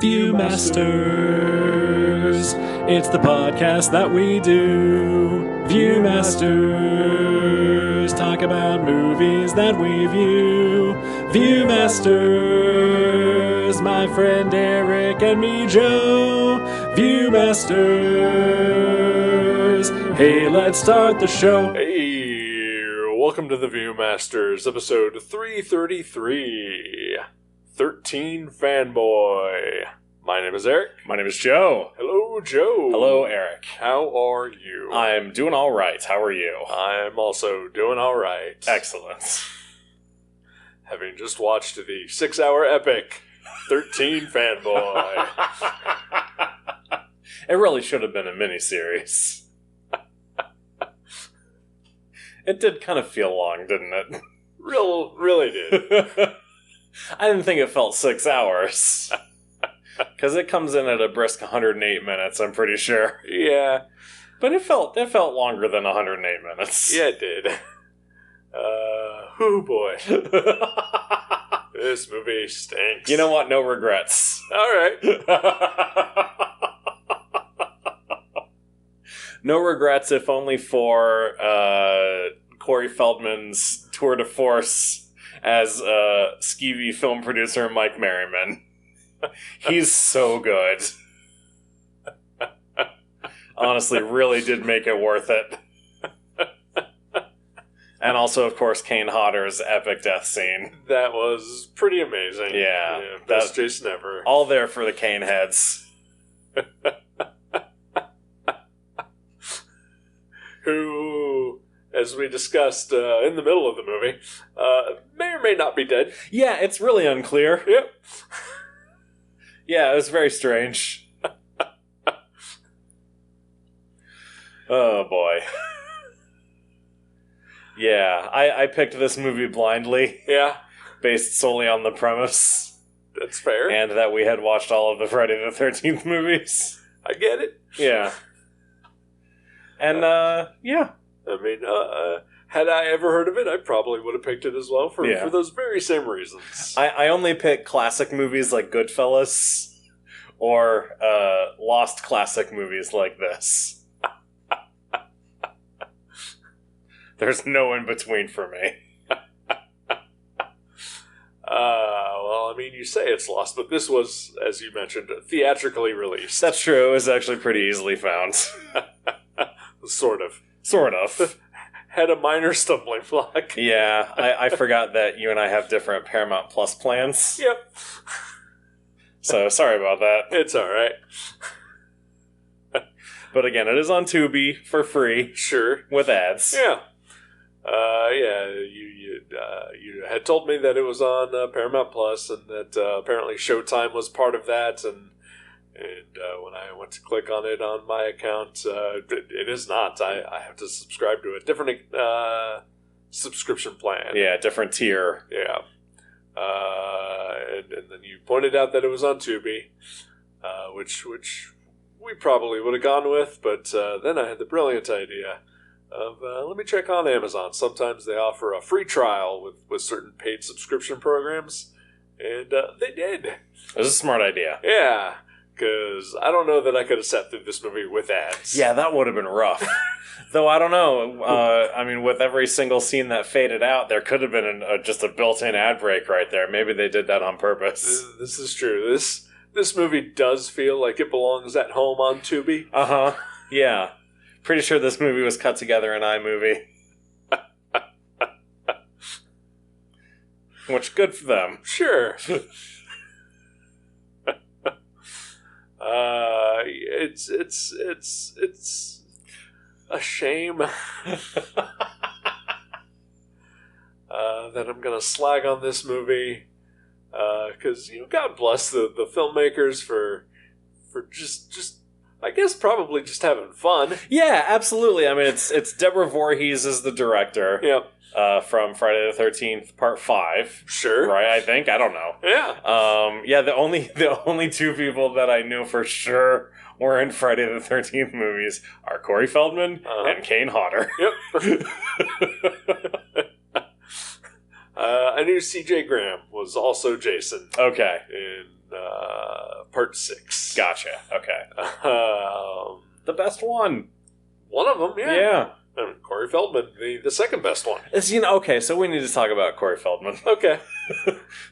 Viewmasters, it's the podcast that we do. Viewmasters, talk about movies that we view. Viewmasters, my friend Eric and me, Joe. Viewmasters, hey, let's start the show. Hey, welcome to the Viewmasters, episode 333. 13 Fanboy. My name is Eric. My name is Joe. Hello, Joe. Hello, Eric. How are you? I'm doing all right. How are you? I'm also doing all right. Excellent. Having just watched the 6-hour epic, 13 Fanboy. It really should have been a miniseries. It did kind of feel long, didn't it? Really did. I didn't think it felt 6 hours. Because it comes in at a brisk 108 minutes, I'm pretty sure. Yeah. But it felt longer than 108 minutes. Yeah, it did. Oh boy. This movie stinks. You know what? No regrets. Alright. No regrets, if only for Corey Feldman's tour de force as skeevy film producer Mike Merriman. He's so good. Honestly, really did make it worth it. And also, of course, Kane Hodder's epic death scene. That was pretty amazing. Yeah. Best Jason ever. All there for the Kane heads. Who, as we discussed in the middle of the movie, may or may not be dead. Yeah, it's really unclear. Yep. Yeah, it was very strange. Oh, boy. Yeah, I picked this movie blindly. Yeah. Based solely on the premise. That's fair. And that we had watched all of the Friday the 13th movies. I get it. Yeah. And, yeah. I mean, had I ever heard of it, I probably would have picked it as well for those very same reasons. I only pick classic movies like Goodfellas or lost classic movies like this. There's no in between for me. Well, I mean, you say it's lost, but this was, as you mentioned, theatrically released. That's true. It was actually pretty easily found. Sort of. Sort of. Had a minor stumbling block. Yeah, I forgot that you and I have different Paramount Plus plans. Yep. So, sorry about that. It's alright. But again, it is on Tubi for free. Sure. With ads. Yeah. You had told me that it was on Paramount Plus, and that apparently Showtime was part of that, and when I went to click on it on my account, it is not. I have to subscribe to a different subscription plan. Yeah, different tier. Yeah. And then you pointed out that it was on Tubi, which we probably would have gone with, but then I had the brilliant idea of, let me check on Amazon. Sometimes they offer a free trial with certain paid subscription programs, and they did. It was a smart idea. Yeah. Because I don't know that I could have sat through this movie with ads. Yeah, that would have been rough. Though I don't know. I mean, with every single scene that faded out, there could have been just a built-in ad break right there. Maybe they did that on purpose. This is true. This movie does feel like it belongs at home on Tubi. Uh-huh. Yeah. Pretty sure this movie was cut together in iMovie. Which, good for them. Sure. It's a shame that I'm gonna slag on this movie, because God bless the filmmakers for just I guess probably just having fun. Yeah, absolutely. I mean, it's Deborah Voorhees is the director. Yep. From Friday the 13th, Part 5. Sure. Right, I think. I don't know. Yeah. Yeah, the only two people that I knew for sure were in Friday the 13th movies are Corey Feldman and Kane Hodder. Yep. I knew C.J. Graham was also Jason. Okay. In Part 6. Gotcha. Okay. Um, The best one. one of them, yeah. Yeah. And Corey Feldman, the second best one. Okay, so we need to talk about Corey Feldman. Okay.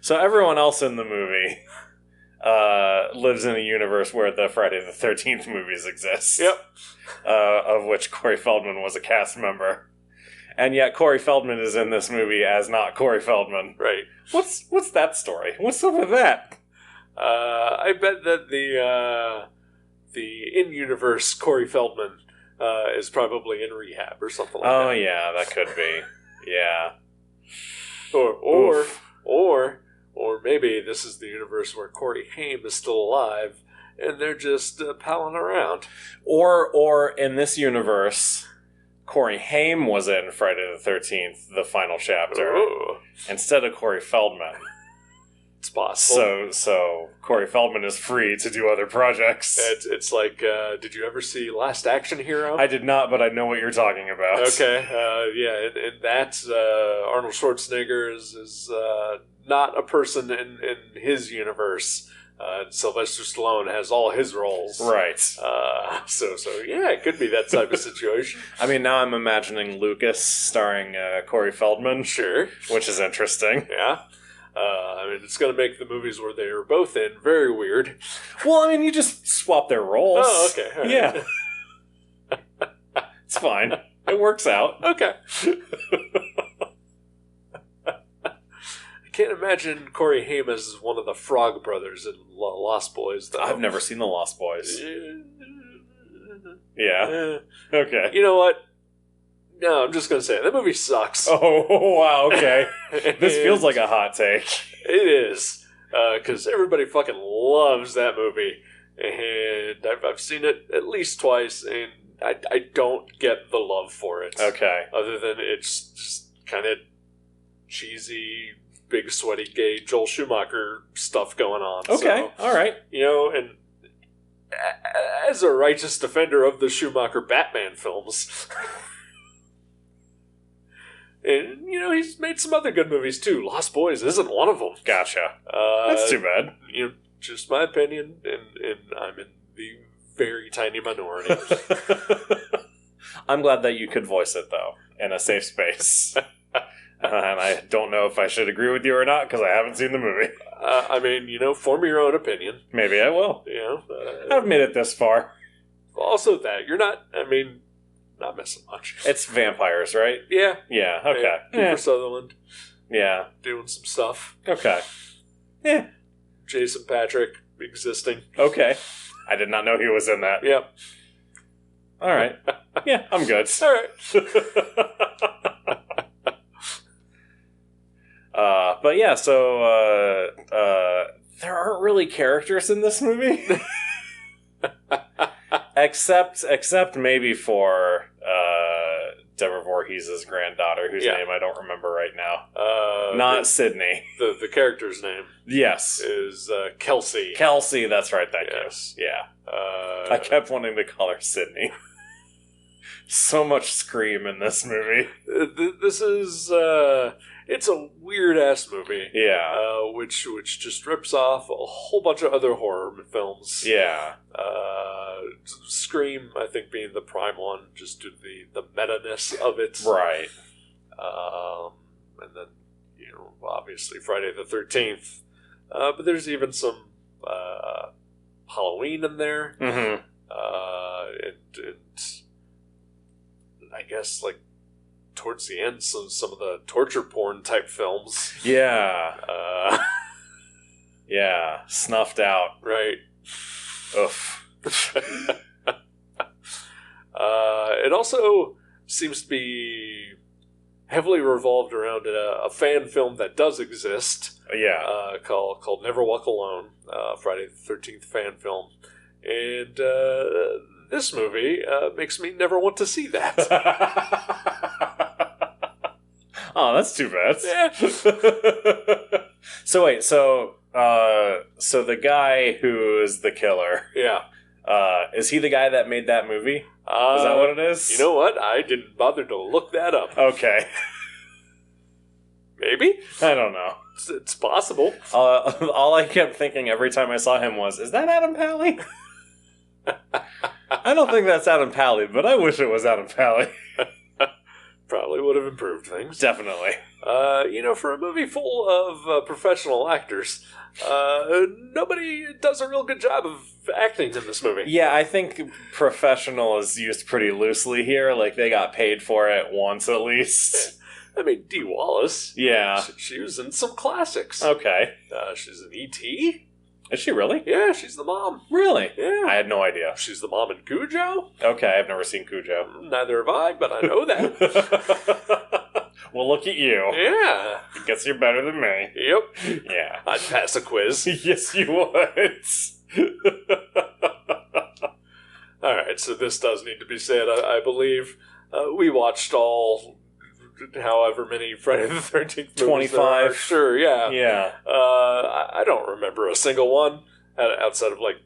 So everyone else in the movie lives in a universe where the Friday the 13th movies exist. Yep. Of which Corey Feldman was a cast member. And yet Corey Feldman is in this movie as not Corey Feldman. Right. What's that story? What's up with that? I bet that the in-universe Corey Feldman is probably in rehab or something like that. Oh yeah, that could be. Yeah. Or maybe this is the universe where Corey Haim is still alive and they're just palling around. Or in this universe, Corey Haim was in Friday the 13th, the final chapter, instead of Corey Feldman. It's possible. So Corey Feldman is free to do other projects. It's like, did you ever see Last Action Hero? I did not, but I know what you're talking about. Okay, yeah, in that, Arnold Schwarzenegger is not a person in his universe. Sylvester Stallone has all his roles. Right. So yeah, it could be that type of situation. I mean, now I'm imagining Lucas starring Corey Feldman. Sure. Which is interesting. Yeah. I mean, it's going to make the movies where they are both in very weird. Well, I mean, you just swap their roles. Oh, okay. All right. Yeah. It's fine. It works out. Okay. I can't imagine Corey Haim as one of the Frog Brothers in Lost Boys, though. I've never seen The Lost Boys. Yeah. Okay. You know what? No, I'm just going to say it. That movie sucks. Oh, wow, okay. This feels like a hot take. It is. Because everybody fucking loves that movie. And I've seen it at least twice, and I don't get the love for it. Okay. Other than it's just kind of cheesy, big sweaty gay Joel Schumacher stuff going on. Okay, so, all right. You know, and as a righteous defender of the Schumacher Batman films... And, you know, he's made some other good movies, too. Lost Boys isn't one of them. Gotcha. That's too bad. You know, just my opinion, and I'm in the very tiny minority. I'm glad that you could voice it, though, in a safe space. And I don't know if I should agree with you or not, because I haven't seen the movie. I mean, you know, form your own opinion. Maybe I will. You know? I've made it this far. Also that, you're not, I mean... Not missing much. It's vampires, right? Yeah. Yeah, okay. Kiefer Sutherland. Yeah. Doing some stuff. Okay. Yeah. Jason Patrick existing. Okay. I did not know he was in that. Yep. All right. Yeah, I'm good. All right. But yeah, so there aren't really characters in this movie. Except maybe for Deborah Voorhees' granddaughter, whose name I don't remember right now. Not Sydney. The character's name. Yes. Is Kelsey. Kelsey, that's right, thank Yes. you. Yeah. I kept wanting to call her Sydney. So much scream in this movie. This is... it's a weird-ass movie. Yeah. Which just rips off a whole bunch of other horror films. Yeah. Scream, I think, being the prime one, just due to the meta-ness of it. Right. And then, you know, obviously Friday the 13th. But there's even some Halloween in there. Mm-hmm. And I guess, like, towards the end, some of the torture porn type films. Yeah. Yeah. Snuffed out. Right. Oof. It also seems to be heavily revolved around a fan film that does exist. Yeah. Called Never Walk Alone, Friday the 13th fan film. And this movie makes me never want to see that. Oh, that's too bad. Yeah. So wait, so the guy who is the killer, Yeah. is he the guy that made that movie? Is that what it is? You know what? I didn't bother to look that up. Okay. Maybe? I don't know. It's possible. All I kept thinking every time I saw him was, is that Adam Pally? I don't think that's Adam Pally, but I wish it was Adam Pally. Probably would have improved things. Definitely. For a movie full of professional actors, nobody does a real good job of acting in this movie. Yeah, I think professional is used pretty loosely here. Like, they got paid for it once at least. I mean, Dee Wallace. Yeah. She was in some classics. Okay. She's in E.T. Is she really? Yeah, she's the mom. Really? Yeah. I had no idea. She's the mom in Cujo. Okay, I've never seen Cujo. Neither have I, but I know that. Well, look at you. Yeah. I guess you're better than me. Yep. Yeah. I'd pass a quiz. Yes, you would. Alright, so this does need to be said, I believe. We watched all, however many Friday the 13th movies 25. Sure, yeah. Yeah. I don't remember a single one outside of like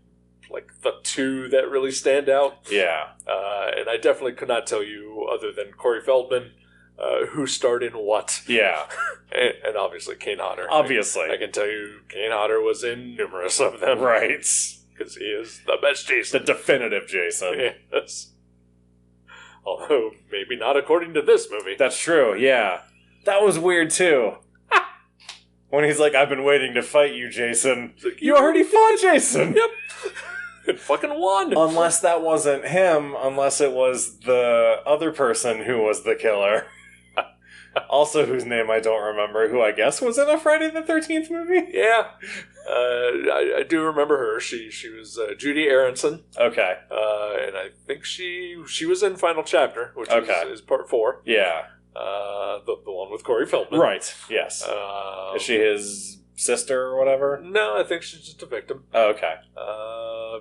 the two that really stand out. Yeah. And I definitely could not tell you, other than Corey Feldman, who starred in what. Yeah. and obviously Kane Hodder. Obviously. I can tell you Kane Hodder was in numerous of them. Right. Because he is the best Jason. The definitive Jason. Yes. Although, maybe not according to this movie. That's true, yeah. That was weird, too. When he's like, I've been waiting to fight you, Jason. Like, you already fought Jason! Yep. And fucking won. Unless that wasn't him, unless it was the other person who was the killer. Also, whose name I don't remember, who I guess was in a Friday the 13th movie? Yeah. I do remember her. She was Judy Aronson. Okay. And I think she was in Final Chapter, which is part 4. Yeah. The one with Corey Feldman. Right, yes. Is she his sister or whatever? No, I think she's just a victim. Oh, okay. I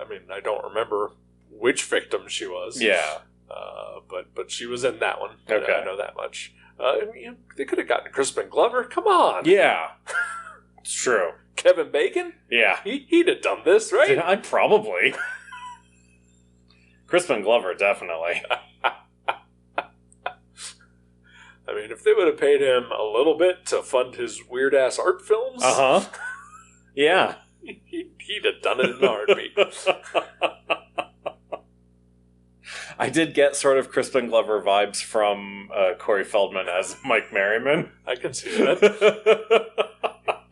mean, I don't remember which victim she was. Yeah. But she was in that one. Okay. I know that much. They could have gotten Crispin Glover. Come on. Yeah. It's true. Kevin Bacon? Yeah. He'd have done this, right? I probably. Crispin Glover, definitely. I mean, if they would have paid him a little bit to fund his weird-ass art films... Uh-huh. Yeah. He'd have done it in a heartbeat. I did get sort of Crispin Glover vibes from Corey Feldman as Mike Merriman. I can see that.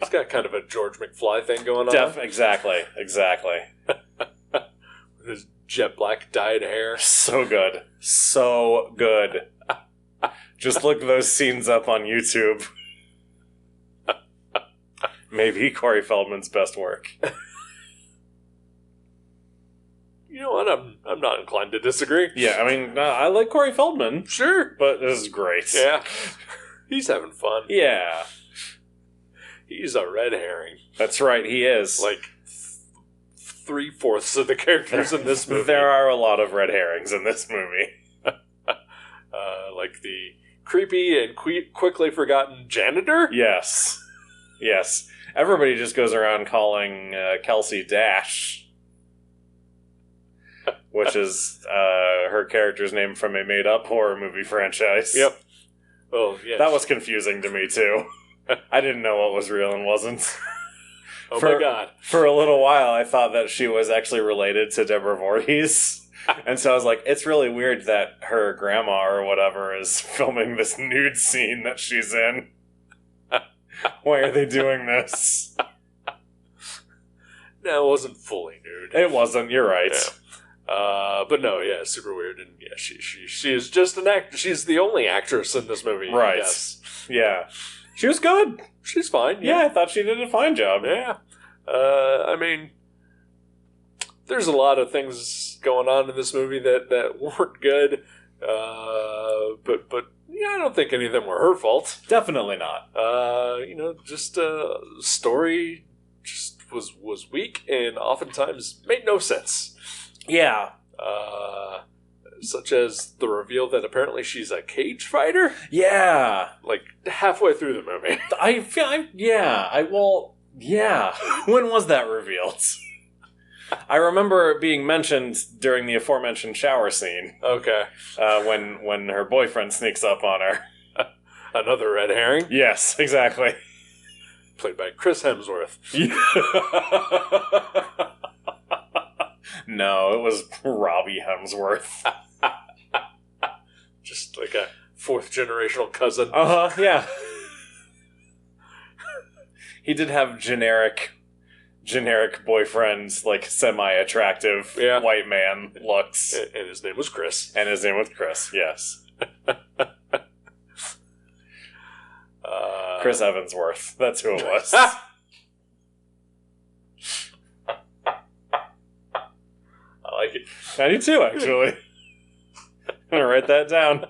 He's got kind of a George McFly thing going on. Exactly. With his jet black dyed hair. So good. So good. Just look those scenes up on YouTube. Maybe Corey Feldman's best work. You know what? I'm not inclined to disagree. Yeah, I mean, I like Corey Feldman. Sure. But this is great. Yeah. He's having fun. Yeah. He's a red herring. That's right, he is. Like, 3/4 of the characters in this movie. There are a lot of red herrings in this movie. Like the creepy and quickly forgotten janitor? Yes. Everybody just goes around calling Kelsey Dash, which is her character's name from a made-up horror movie franchise. Yep. Oh, yeah. That was confusing to me, too. I didn't know what was real and wasn't. Oh, my God. For a little while, I thought that she was actually related to Deborah Voorhees. And so I was like, it's really weird that her grandma or whatever is filming this nude scene that she's in. Why are they doing this? No, it wasn't fully nude. It wasn't, you're right. Yeah. But no, yeah, super weird. And yeah, she is just an actor. She's the only actress in this movie. Right. Yes. Yeah. She was good. She's fine. Yeah, I thought she did a fine job. Yeah. I mean, there's a lot of things going on in this movie that weren't good. But yeah, I don't think any of them were her fault. Definitely not. Just story just was weak and oftentimes made no sense. Yeah. Such as the reveal that apparently she's a cage fighter. Yeah. Like halfway through the movie. When was that revealed? I remember it being mentioned during the aforementioned shower scene. Okay. When her boyfriend sneaks up on her. Another red herring? Yes, exactly. played by Chris Hemsworth. No, it was Robbie Hemsworth. Just like a fourth generational cousin. Yeah. He did have generic boyfriends, like semi-attractive white man looks. And his name was Chris. Yes. Chris Evansworth. That's who it was. I like it. I do too, actually. I'm gonna write that down.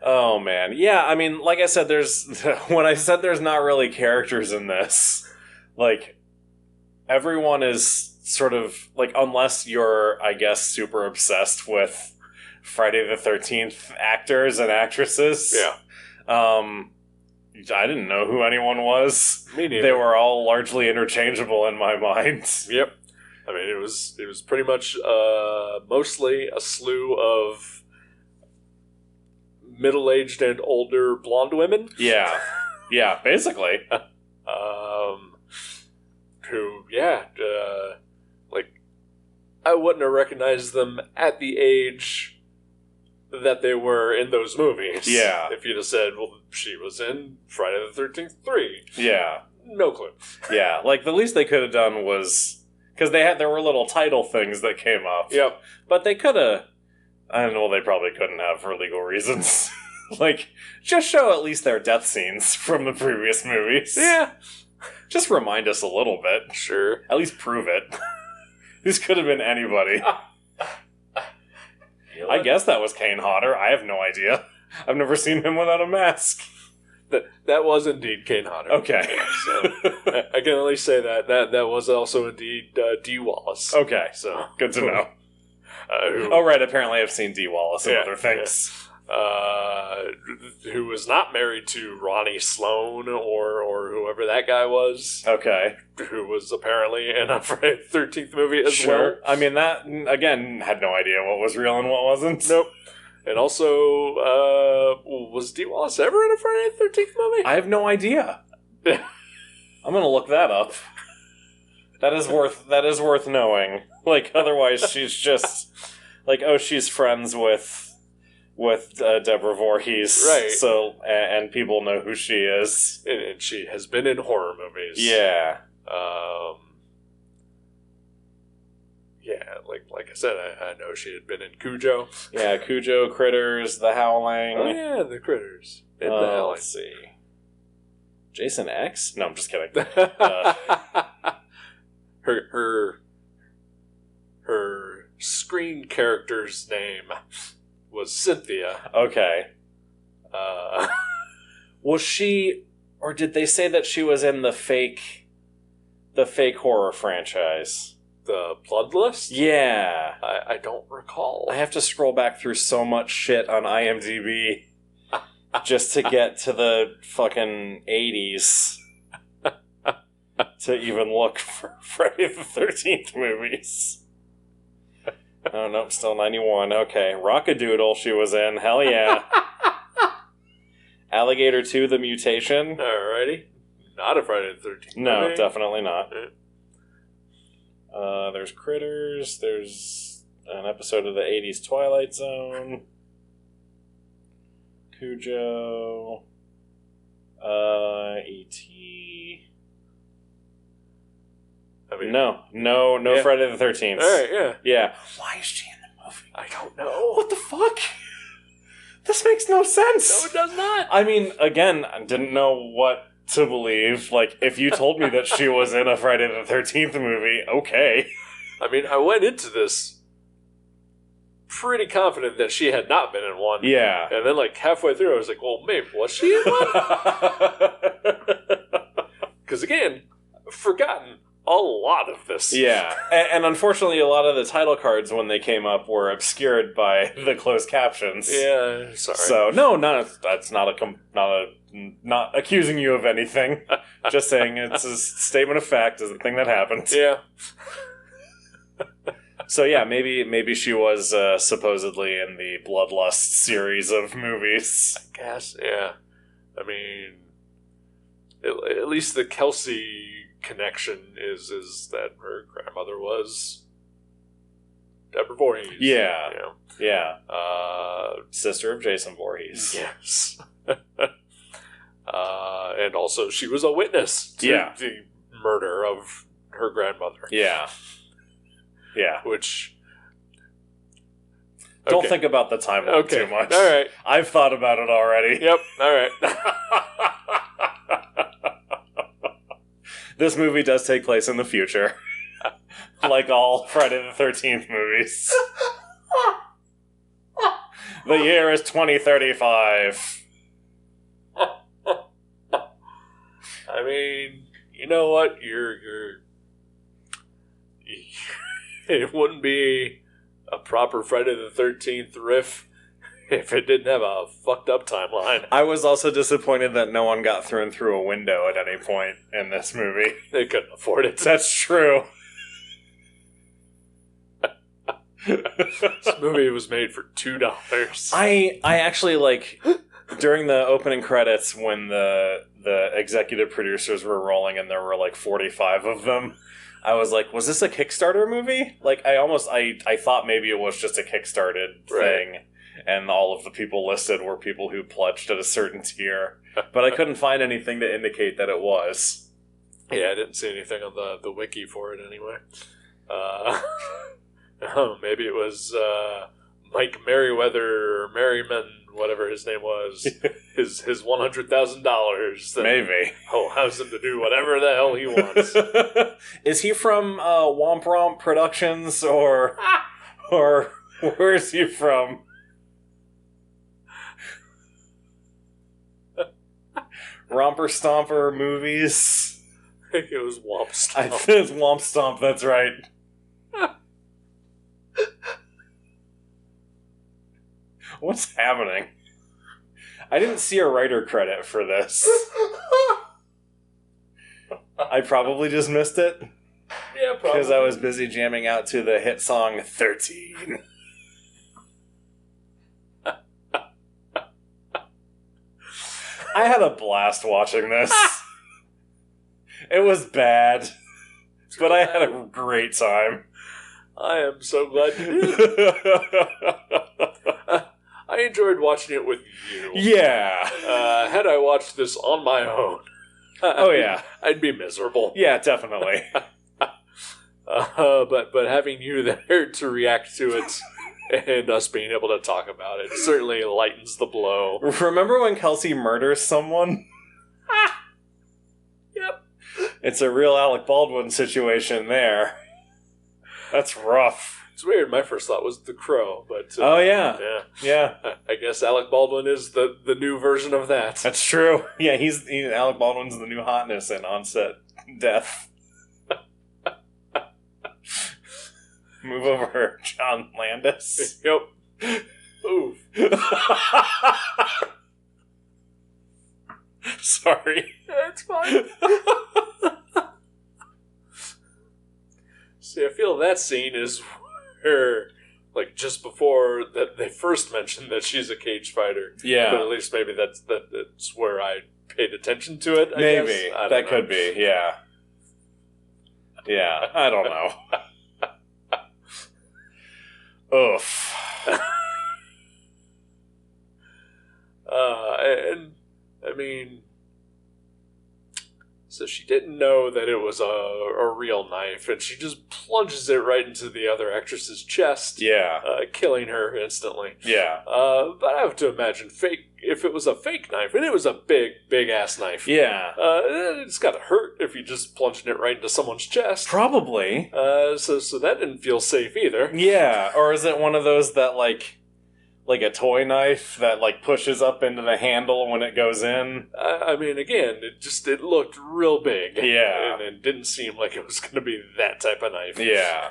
Oh man, yeah. I mean, like I said, when I said there's not really characters in this, like everyone is sort of like, unless you're, I guess, super obsessed with Friday the 13th actors and actresses. Yeah. I didn't know who anyone was. Me neither. They were all largely interchangeable in my mind. Yep. I mean, it was pretty much mostly a slew of middle-aged and older blonde women. Yeah. Yeah, basically. Who, like, I wouldn't have recognized them at the age that they were in those movies. Yeah. If you'd have said, well, she was in Friday the 13th 3. Yeah. No clue. Yeah, like the least they could have done was, because there were little title things that came up. Yep. But they could have, I don't know, they probably couldn't have for legal reasons. Like, just show at least their death scenes from the previous movies. Yeah. Just remind us a little bit. Sure. At least prove it. This could have been anybody. I guess that was Kane Hodder. I have no idea. I've never seen him without a mask. That was indeed Kane Hodder. Okay. So I can at least say that was also indeed Dee Wallace. Okay. So Good to know. Who, Right. Apparently I've seen Dee Wallace and other things. Who was not married to Ronnie Sloan or whoever that guy was. Okay. Who was apparently in a Friday the 13th movie as well. Sure. I mean, that, again, had no idea what was real and what wasn't. Nope. And also, was Dee Wallace ever in a Friday the 13th movie? I have no idea. I'm gonna look that up. That is worth knowing. Like, otherwise she's just like, oh, she's friends with Deborah Voorhees, right? So, and people know who she is, and she has been in horror movies. Yeah. Yeah, like I said, I know she had been in Cujo. Yeah, Cujo, Critters, The Howling. Oh yeah, the Critters. And the Howling. Let's see. Jason X? No, I'm just kidding. Her screen character's name was Cynthia. Okay. Was she, or did they say that she was in the fake horror franchise? The Bloodlust? Yeah. I don't recall. I have to scroll back through so much shit on IMDb just to get to the fucking 80s to even look for Friday the 13th movies. Oh, nope, still 91. Okay. Rockadoodle she was in. Hell yeah. Alligator 2, The Mutation. Alrighty. Not a Friday the 13th No, movie. definitely not. There's Critters. There's an episode of the 80s Twilight Zone. Cujo. E.T. I mean, No Yeah. Friday the 13th. Alright, yeah. Yeah. Why is she in the movie? I don't know. What the fuck? This makes no sense. No, it does not. I mean, again, I didn't know what to believe. Like, if you told me that she was in a Friday the 13th movie, okay. I mean, I went into this pretty confident that she had not been in one. Yeah. And then, like, halfway through, I was like, well, maybe, was she in one? Because, again, I've forgotten a lot of this. Yeah. And unfortunately, a lot of the title cards, when they came up, were obscured by the closed captions. Yeah, sorry. So, no, that's not not accusing you of anything. Just saying it's a statement of fact, is a thing that happened. Yeah. So yeah, maybe she was supposedly in the Bloodlust series of movies. I guess, yeah. I mean, at least the Kelsey connection is that her grandmother was Deborah Voorhees. Yeah. You know? Yeah. Sister of Jason Voorhees. Yes. And also, she was a witness to the murder of her grandmother. Yeah. Yeah. Which... Don't think about the timeline too much. All right. I've thought about it already. Yep. All right. This movie does take place in the future. Like all Friday the 13th movies. The year is 2035. I mean, you know what? It wouldn't be a proper Friday the 13th riff if it didn't have a fucked up timeline. I was also disappointed that no one got thrown through a window at any point in this movie. They couldn't afford it. That's true. This movie was made for $2. I actually, like, during the opening credits when the executive producers were rolling and there were like 45 of them, I was like, was this a Kickstarter movie? Like, I thought maybe it was just a Kickstarted thing, and all of the people listed were people who pledged at a certain tier, but I couldn't find anything to indicate that it was. Yeah, I didn't see anything on the wiki for it anyway. Maybe it was Mike Merriweather or Merriman, whatever his name was, his $100,000. Maybe. Allows him to do whatever the hell he wants. Is he from Womp Romp Productions, or where is he from? Romper Stomper Movies? I think it was Womp Stomp. I think it's Womp Stomp, that's right. What's happening? I didn't see a writer credit for this. I probably just missed it. Yeah, probably. Because I was busy jamming out to the hit song 13. I had a blast watching this. It was bad, but I had a great time. I am so glad you did. I enjoyed watching it with you. Yeah. Had I watched this on my own, oh yeah, I'd be miserable. Yeah, definitely. But having you there to react to it and us being able to talk about it certainly lightens the blow. Remember when Kelsey murders someone? Yep. It's a real Alec Baldwin situation there. That's rough. It's weird. My first thought was The Crow, but oh yeah. I guess Alec Baldwin is the new version of that. That's true. Yeah, Alec Baldwin's the new hotness in On-Set Death. Move over, John Landis. Yep. Oof. Sorry. It's fine. See, I feel that scene is where, like, just before that they first mentioned that she's a cage fighter. Yeah. But at least maybe that's where I paid attention to it, I maybe. guess. I don't That know. could be, yeah. Yeah, I don't know. Oof. And, I mean... So she didn't know that it was a real knife, and she just plunges it right into the other actress's chest, Yeah. Killing her instantly. Yeah. But I have to imagine if it was a fake knife, and it was a big ass knife. Yeah. It's gotta hurt if you just plunging it right into someone's chest. Probably. So that didn't feel safe either. Yeah. Or is it one of those that, like a toy knife that, like, pushes up into the handle when it goes in? I mean, again, it looked real big. Yeah. And it didn't seem like it was going to be that type of knife. Yeah.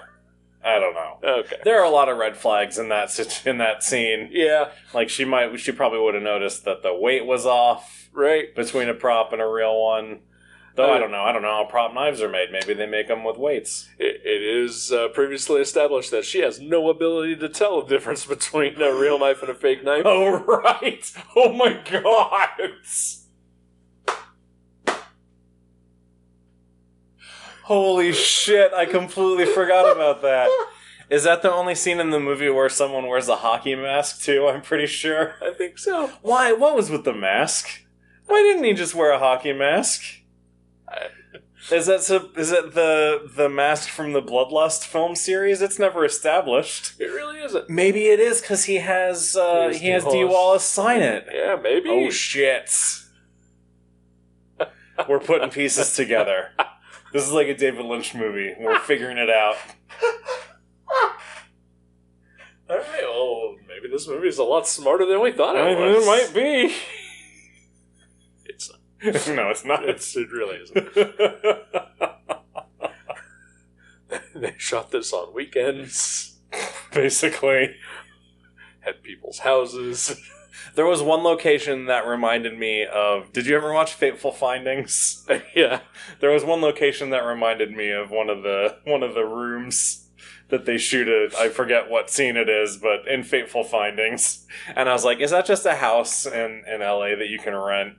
I don't know. Okay. There are a lot of red flags in that scene. Yeah. Like, she probably would have noticed that the weight was off. Right. Between a prop and a real one. Though I don't know how prop knives are made. Maybe they make them with weights. It is previously established that she has no ability to tell the difference between a real knife and a fake knife. Oh, right. Oh, my God. Holy shit, I completely forgot about that. Is that the only scene in the movie where someone wears a hockey mask, too? I'm pretty sure. I think so. Why? What was with the mask? Why didn't he just wear a hockey mask? Is it the mask from the Bloodlust film series? It's never established. It really isn't. Maybe it is because he has Dee Wallace sign it. Yeah, maybe. Oh shit! We're putting pieces together. This is like a David Lynch movie. We're figuring it out. All right. Well, maybe this movie is a lot smarter than we thought it was. It might be. It's not. No, it's not. It really isn't. They shot this on weekends. Basically. At people's houses. There was one location that reminded me of... Did you ever watch Fateful Findings? Yeah. There was one location that reminded me of one of the rooms that they shoot at. I forget what scene it is, but in Fateful Findings. And I was like, is that just a house in LA that you can rent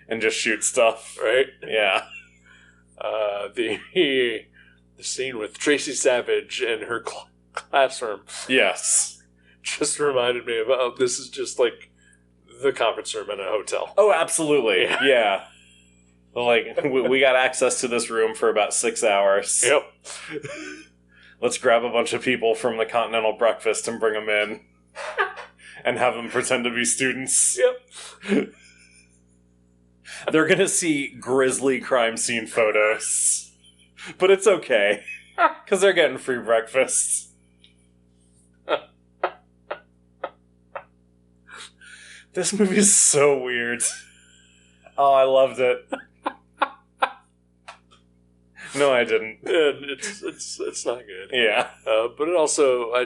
and just shoot stuff? Right? Yeah. The scene with Tracy Savage in her classroom. Yes. Just reminded me of, this is just like the conference room in a hotel. Oh, absolutely. Yeah. Like, we got access to this room for about 6 hours. Yep. Let's grab a bunch of people from the Continental Breakfast and bring them in. And have them pretend to be students. Yep. They're gonna see grisly crime scene photos. But it's okay. Because they're getting free breakfast. This movie is so weird. Oh, I loved it. No, I didn't. It's not good. Yeah. But it also, I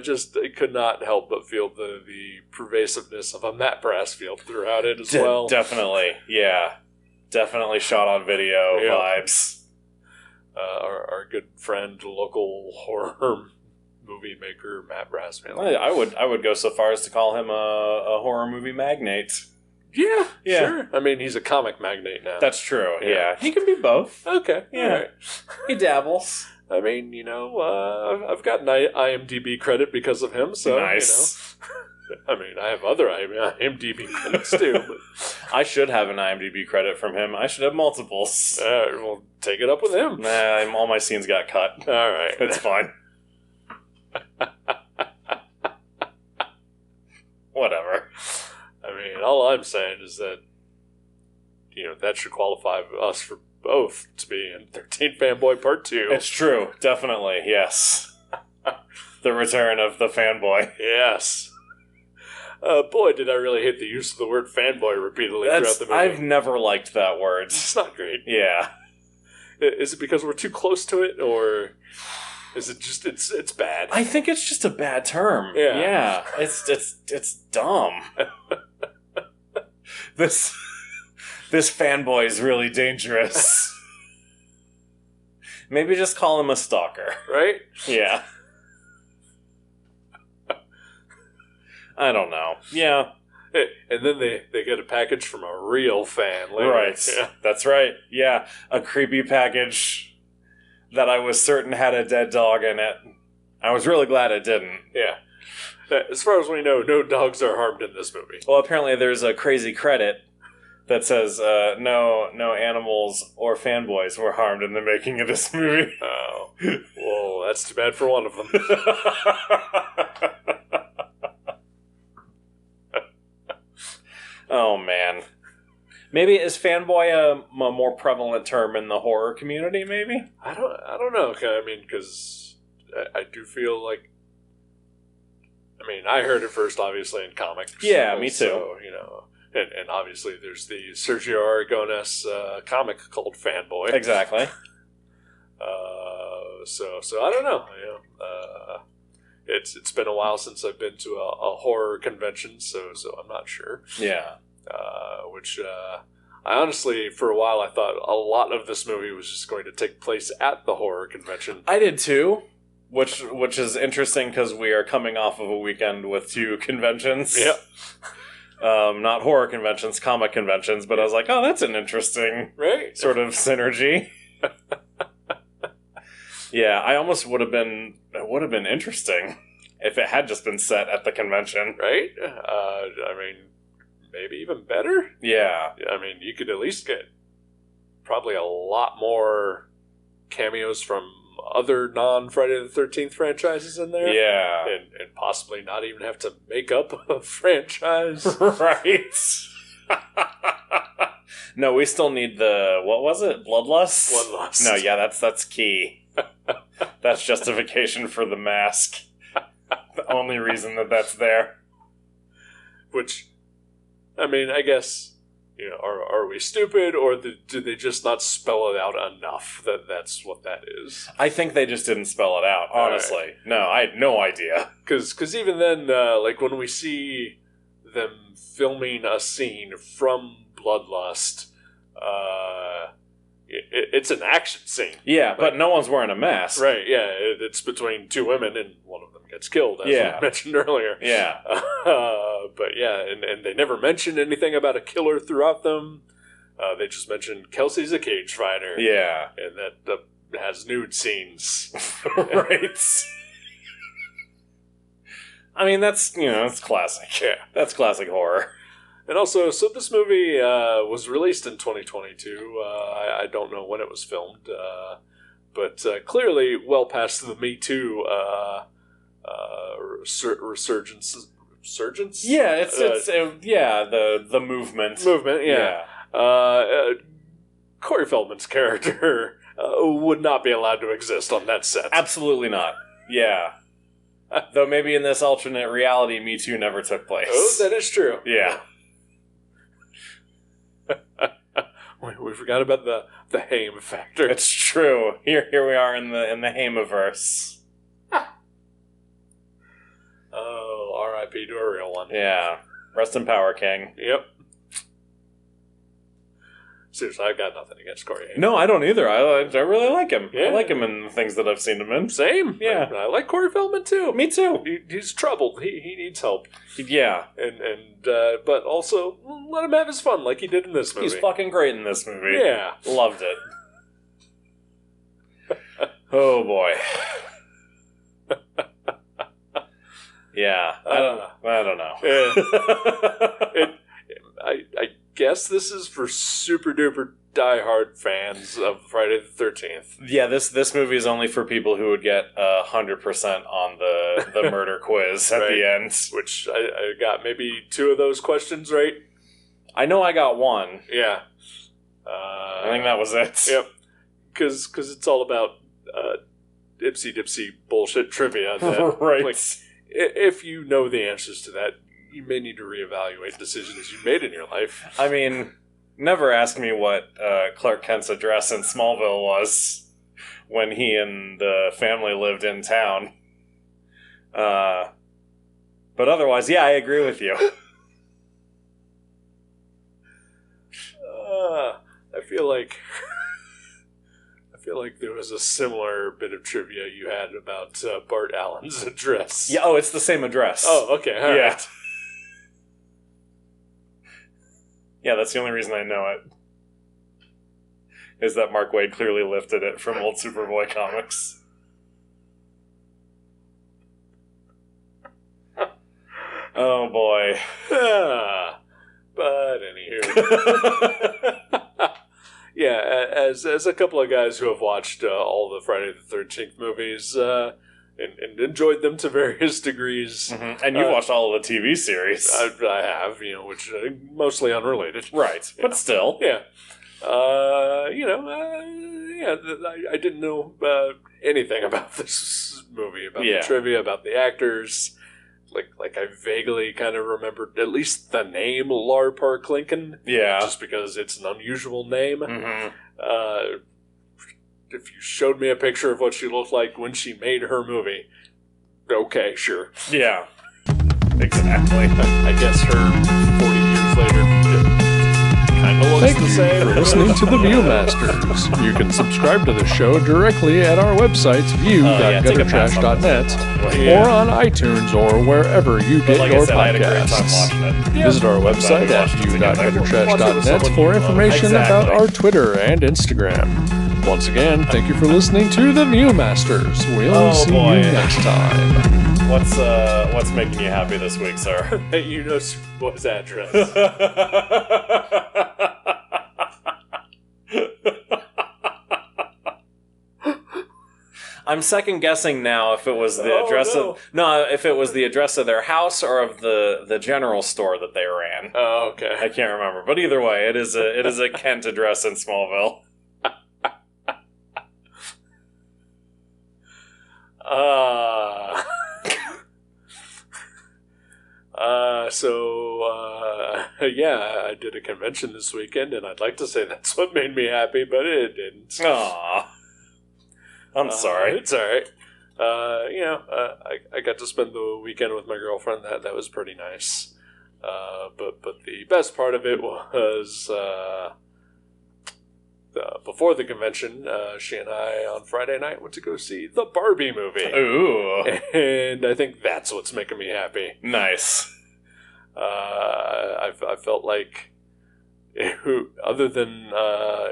could not help but feel the pervasiveness of a Matt Brassfield throughout it as well. Definitely, yeah. Definitely shot on video vibes. Our good friend, local horror movie maker, Matt Brassfield. I would go so far as to call him a horror movie magnate. Yeah, sure. I mean, he's a comic magnate now. That's true, yeah. He can be both. Okay, yeah. Right. He dabbles. I mean, I've got an IMDB credit because of him, so, nice. I mean, I have other IMDB credits too. But I should have an IMDB credit from him. I should have multiples. We'll take it up with him. Nah, all my scenes got cut. All right. It's fine. Whatever. I mean, all I'm saying is that, that should qualify us for both to be in 13 Fanboy Part 2. It's true. Definitely. Yes. The return of the fanboy. Yes. Boy, did I really hate the use of the word fanboy repeatedly throughout the movie. I've never liked that word. It's not great. Yeah. Is it because we're too close to it, or is it just it's bad? I think it's just a bad term. Yeah. Yeah. It's dumb. This fanboy is really dangerous. Maybe just call him a stalker. Right? Yeah. I don't know. Yeah. And then they get a package from a real fan later. Right. Yeah. That's right. Yeah. A creepy package that I was certain had a dead dog in it. I was really glad it didn't. Yeah. As far as we know, no dogs are harmed in this movie. Well, apparently there's a crazy credit that says no animals or fanboys were harmed in the making of this movie. Oh. Well, that's too bad for one of them. Oh, man. Maybe is fanboy a more prevalent term in the horror community, maybe? I don't know. I mean, because I do feel like... I mean, I heard it first, obviously, in comics. Yeah, me too. So, and obviously there's the Sergio Aragonés comic called Fanboy. Exactly. So I don't know. It's been a while since I've been to a horror convention, so I'm not sure. Yeah. Which I honestly, for a while, I thought a lot of this movie was just going to take place at the horror convention. I did too, which is interesting because we are coming off of a weekend with 2 conventions. Yep. Not horror conventions, comic conventions, but I was like, oh, that's an interesting right? sort of synergy. Yeah, I almost would have been interesting if it had just been set at the convention. Right? I mean, maybe even better? Yeah. I mean, you could at least get probably a lot more cameos from other non-Friday the 13th franchises in there. Yeah. And possibly not even have to make up a franchise. Right. No, we still need the, what was it? Bloodlust? Bloodlust. No, yeah, that's key. That's justification for the mask. The only reason that's there. Which, I mean, I guess, you know, are we stupid, or do they just not spell it out enough that that's what that is? I think they just didn't spell it out, honestly. Right. No, I had no idea. Because even then, like, when we see them filming a scene from Bloodlust, it's an action scene. Yeah, but no one's wearing a mask. Right, yeah. It's between two women, and one of them gets killed, as we mentioned earlier. Yeah. But yeah, and they never mention anything about a killer throughout them. They just mention Kelsey's a cage fighter. Yeah. And that has nude scenes. Right. I mean, that's, you know, it's classic. Yeah. That's classic horror. And also, so this movie was released in 2022. I don't know when it was filmed, but clearly well past the Me Too resurgence. Resurgence? Yeah, it's the movement. Movement, yeah. Corey Feldman's character would not be allowed to exist on that set. Absolutely not. Yeah. Though maybe in this alternate reality, Me Too never took place. Oh, that is true. Yeah. We forgot about the Haim factor. It's true. Here we are in the Haimiverse. Oh, R.I.P. to a real one. Yeah. Rest in power, King. Yep. Seriously, I've got nothing against Corey Haim. No, I don't either. I really like him. Yeah. I like him in the things that I've seen him in. Same. Yeah. I like Corey Feldman too. Me too. He's troubled. He needs help. Yeah. But also let him have his fun like he did in this movie. He's fucking great in this movie. Yeah. Loved it. Oh boy. Yeah. I don't know. I guess this is for super duper diehard fans of Friday the 13th. Yeah, this movie is only for people who would get 100% on the murder quiz at the end. Which I got maybe 2 of those questions right. I know I got 1. Yeah. I think that was it. Yep. Because it's all about ipsy-dipsy bullshit trivia. That, right. Like, if you know the answers to that, you may need to reevaluate decisions you made in your life. I mean, never ask me what Clark Kent's address in Smallville was when he and the family lived in town. But otherwise, yeah, I agree with you. I feel like there was a similar bit of trivia you had about Bart Allen's address. Yeah, it's the same address. Oh, okay, all right. Yeah, that's the only reason I know it. Is that Mark Waid clearly lifted it from old Superboy comics. Oh boy. But anywho. Yeah, as a couple of guys who have watched all the Friday the 13th movies and enjoyed them to various degrees. Mm-hmm. And you've watched all of the TV series. I have, which mostly unrelated. Right, but still. Yeah. I didn't know anything about this movie, about the trivia, about the actors. Like I vaguely kind of remembered at least the name Lar Park Lincoln. Yeah. Just because it's an unusual name. Mm-hmm. If you showed me a picture of what she looked like when she made her movie, okay, sure. Yeah. Exactly. I guess her 40 years later kind of looks the same. Thank you for listening to The Viewmasters. You can subscribe to the show directly at our website, view.guttertrash.net, or on iTunes or wherever you get your podcasts. Visit our website at view.guttertrash.net for information about our Twitter and Instagram. Once again, thank you for listening to the Viewmasters. We'll see you next time. What's making you happy this week, sir? That you know Superboy's address. I'm second guessing now if it was the address if it was the address of their house or of the general store that they ran. Oh, okay. I can't remember, but either way, it is a Kent address in Smallville. Yeah, I did a convention this weekend, and I'd like to say that's what made me happy, but it didn't. Aww. I'm sorry. It's all right. I got to spend the weekend with my girlfriend. That was pretty nice. But the best part of it was before the convention, she and I on Friday night went to go see the Barbie movie. Ooh. And I think that's what's making me happy. Nice. I felt like, other than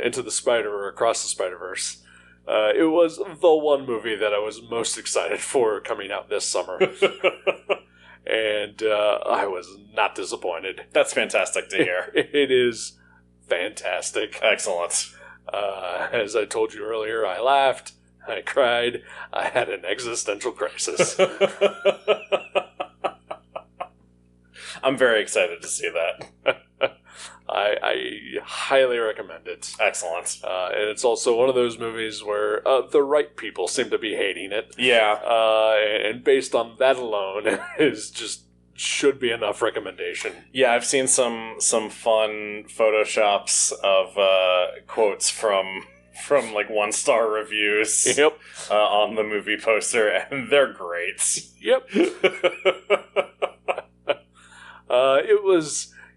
Into the Across the Spider-Verse, it was the one movie that I was most excited for coming out this summer. And I was not disappointed. That's fantastic to hear. It is fantastic. Excellent. As I told you earlier, I laughed, I cried, I had an existential crisis. I'm very excited to see that. I highly recommend it. Excellent. And it's also one of those movies where the right people seem to be hating it. Yeah. And based on that alone, is just should be enough recommendation. Yeah, I've seen some fun photoshops of quotes from like 1-star reviews. Yep. On the movie poster, and they're great. Yep.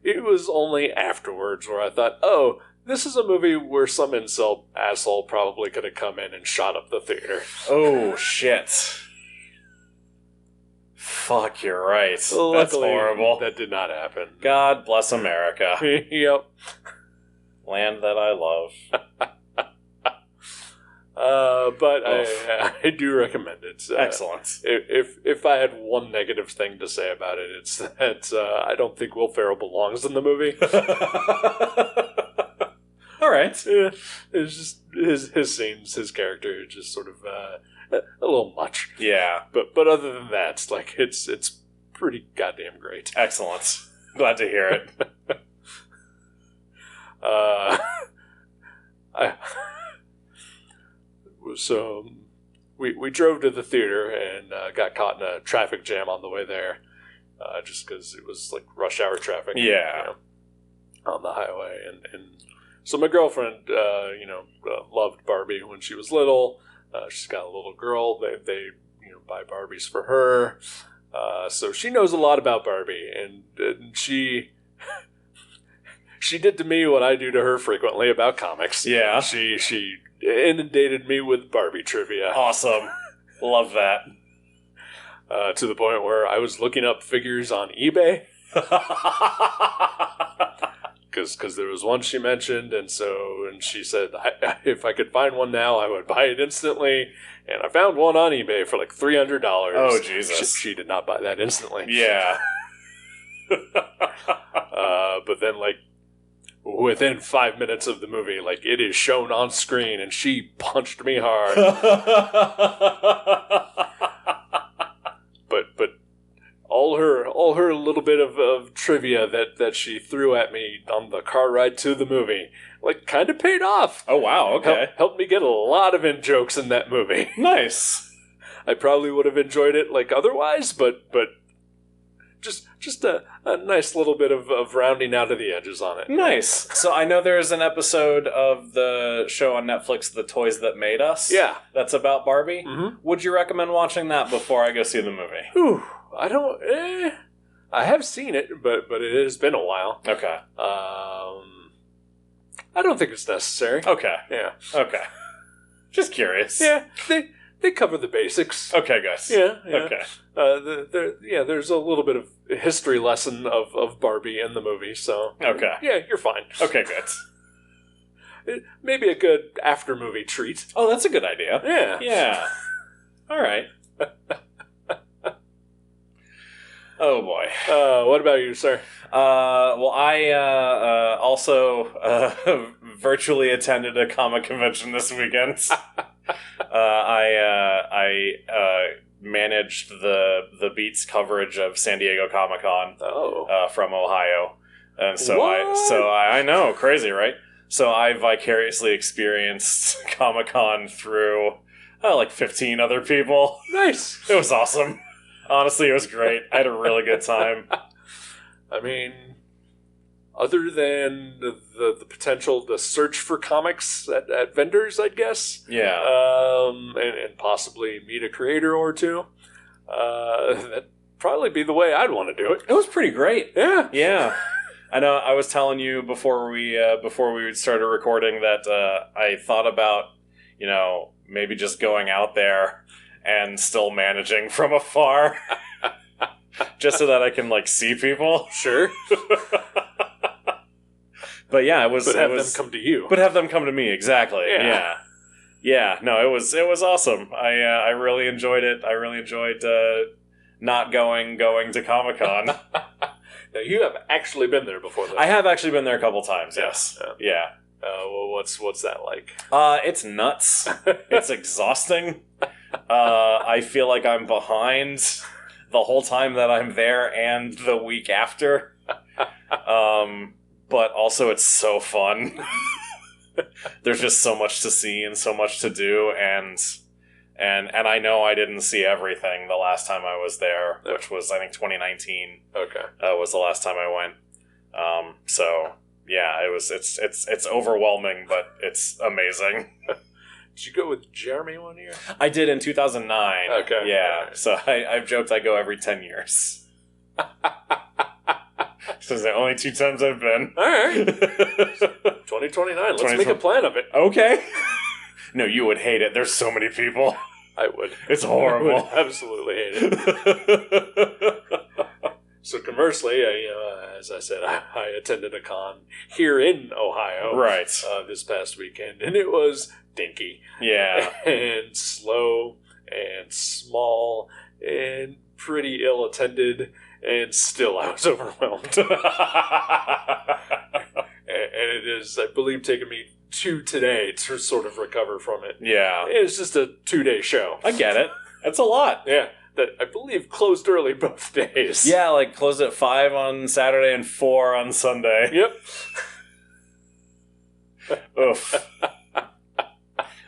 It was only afterwards where I thought, oh, this is a movie where some incel asshole probably could have come in and shot up the theater. Oh, shit. Fuck, you're right. Luckily, that's horrible. That did not happen. God bless America. Yep. Land that I love. But I do recommend it. Excellent. If I had one negative thing to say about it, it's that I don't think Will Ferrell belongs in the movie. All right. Yeah, it's just his scenes, his character, just sort of a little much. Yeah. But other than that, it's pretty goddamn great. Excellent. Glad to hear it. So we drove to the theater and got caught in a traffic jam on the way there, just because it was like rush hour traffic. Yeah. On the highway, and so my girlfriend, loved Barbie when she was little. She's got a little girl. They buy Barbies for her, so she knows a lot about Barbie, and she did to me what I do to her frequently about comics. Yeah. She inundated me with Barbie trivia. Awesome. Love that. To the point where I was looking up figures on eBay. Because there was one she mentioned, and she said, if I could find one now, I would buy it instantly. And I found one on eBay for like $300. Oh, Jesus. She did not buy that instantly. Yeah. But then, within 5 minutes of the movie, it is shown on screen, and she punched me hard. But all her little bit of trivia that she threw at me on the car ride to the movie, kind of paid off. Oh, wow, okay. Helped me get a lot of in-jokes in that movie. Nice. I probably would have enjoyed it otherwise, but just a nice little bit of rounding out of the edges on it. Nice. So I know there's an episode of the show on Netflix, The Toys That Made Us. Yeah. That's about Barbie. Mm-hmm. Would you recommend watching that before I go see the movie? Whew, I don't... I have seen it, but it has been a while. Okay. I don't think it's necessary. Okay. Yeah. Okay. Just curious. Yeah, they cover the basics. Okay, guys. Yeah. Okay. There's a little bit of history lesson of Barbie in the movie, so... Okay. Yeah, you're fine. Okay, good. maybe a good after-movie treat. Oh, that's a good idea. Yeah. Yeah. All right. Oh, boy. What about you, sir? Well, I also virtually attended a comic convention this weekend. I managed the Beats coverage of San Diego Comic-Con from Ohio. And so I know, crazy, right? So I vicariously experienced Comic-Con through like 15 other people. Nice. It was awesome. Honestly, it was great. I had a really good time. I mean, other than the potential to search for comics at vendors, I'd guess. Yeah. And possibly meet a creator or two. That'd probably be the way I'd want to do it. It was pretty great. Yeah. Yeah. I know. I was telling you before we started recording that I thought about, maybe just going out there and still managing from afar, just so that I can see people. Sure. But yeah, it was. But have them come to you. But have them come to me, exactly. Yeah. Yeah. No, it was awesome. I really enjoyed it. I really enjoyed not going to Comic-Con. Now, you have actually been there before, though. I have actually been there a couple times, yes. Yeah. Well, what's that like? It's nuts. It's exhausting. I feel like I'm behind the whole time that I'm there and the week after. But also it's so fun. There's just so much to see and so much to do, and I know I didn't see everything the last time I was there, which was, I think, 2019. Okay. Was the last time I went. So yeah, it's overwhelming, but it's amazing. Did you go with Jeremy one year? I did in 2009. Okay. Yeah. Right. So I've joked I go every 10 years. So it's the only 2 times I've been. All right. 2029. Let's make a plan of it. Okay. No, you would hate it. There's so many people. I would. It's horrible. I would absolutely hate it. So conversely, as I said, I attended a con here in Ohio. Right. This past weekend, and it was dinky. Yeah. And slow and small and pretty ill-attended, and still I was overwhelmed. And it is, I believe, taken me to today to sort of recover from it. Yeah. It's just a 2-day show. I get it. That's a lot. Yeah. That I believe closed early both days. Yeah, closed at 5 on Saturday and 4 on Sunday. Yep. Oof.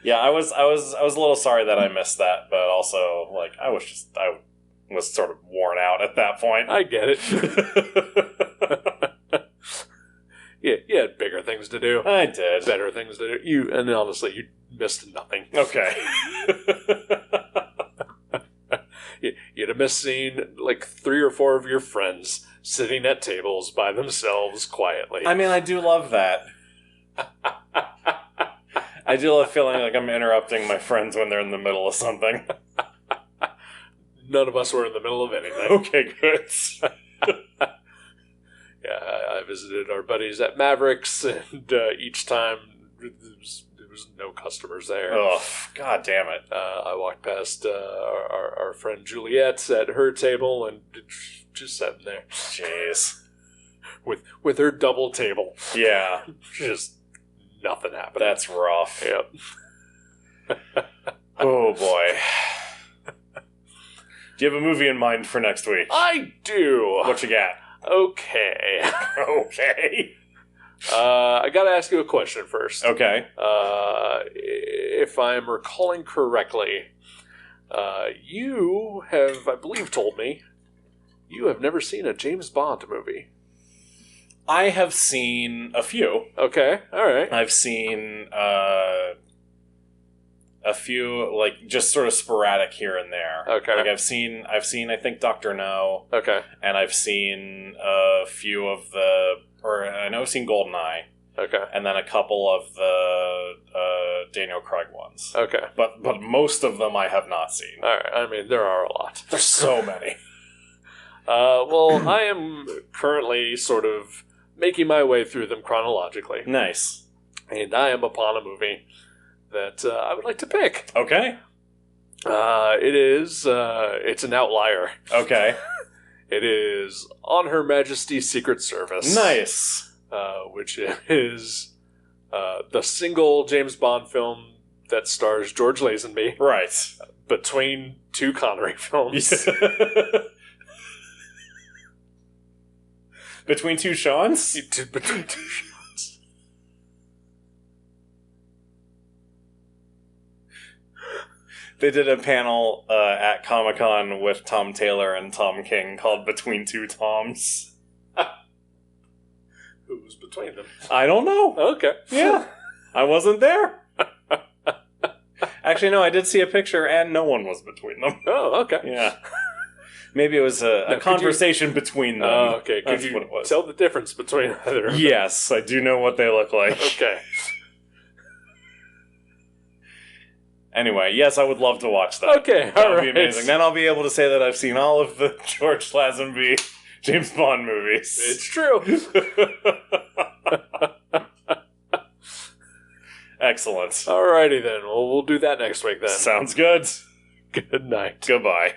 Yeah, I was a little sorry that I missed that, but also I was sort of worn out at that point. I get it. Yeah, you had bigger things to do. I did. Better things to do. And honestly, you missed nothing. Okay. You'd have missed seeing 3 or 4 of your friends sitting at tables by themselves quietly. I mean, I do love that. I do love feeling like I'm interrupting my friends when they're in the middle of something. None of us were in the middle of anything. Okay, good. Yeah, I visited our buddies at Mavericks, and each time there was no customers there. Oh, God damn it. I walked past our friend Juliet at her table and just sitting there. Jeez. With her double table. Yeah. Just nothing happening. That's rough. Yep. Oh, boy. Do you have a movie in mind for next week? I do. What you got? Okay. Okay. I gotta ask you a question first. Okay. If I'm recalling correctly, you have, I believe, told me you have never seen a James Bond movie. I have seen a few. Okay, all right. I've seen a few, just sort of sporadic here and there. Okay. I've seen, I think, Dr. No. Okay. And I've seen a few of I know I've seen GoldenEye. Okay. And then a couple of the Daniel Craig ones. Okay. But most of them I have not seen. All right. I mean, there are a lot. There's so many. Well, I am currently sort of making my way through them chronologically. Nice. And I am upon a movie that I would like to pick. Okay. It's an outlier. Okay. It is On Her Majesty's Secret Service. Nice. Which is the single James Bond film that stars George Lazenby. Right. Between two Connery films. Between two Seans? Between two Seans. They did a panel at Comic-Con with Tom Taylor and Tom King called Between Two Toms. Who was between them? I don't know. Okay. Yeah. I wasn't there. Actually, no, I did see a picture and no one was between them. Oh, okay. Yeah. Maybe it was a conversation between them. Oh, okay. Could That's you what it was. tell the difference between either of them? Yes, I do know what they look like. Okay. Anyway, yes, I would love to watch that. Okay, That all would be right. amazing. Then I'll be able to say that I've seen all of the George Lazenby James Bond movies. It's true. Excellent. Alrighty then. Well, we'll do that next week then. Sounds good. Good night. Goodbye.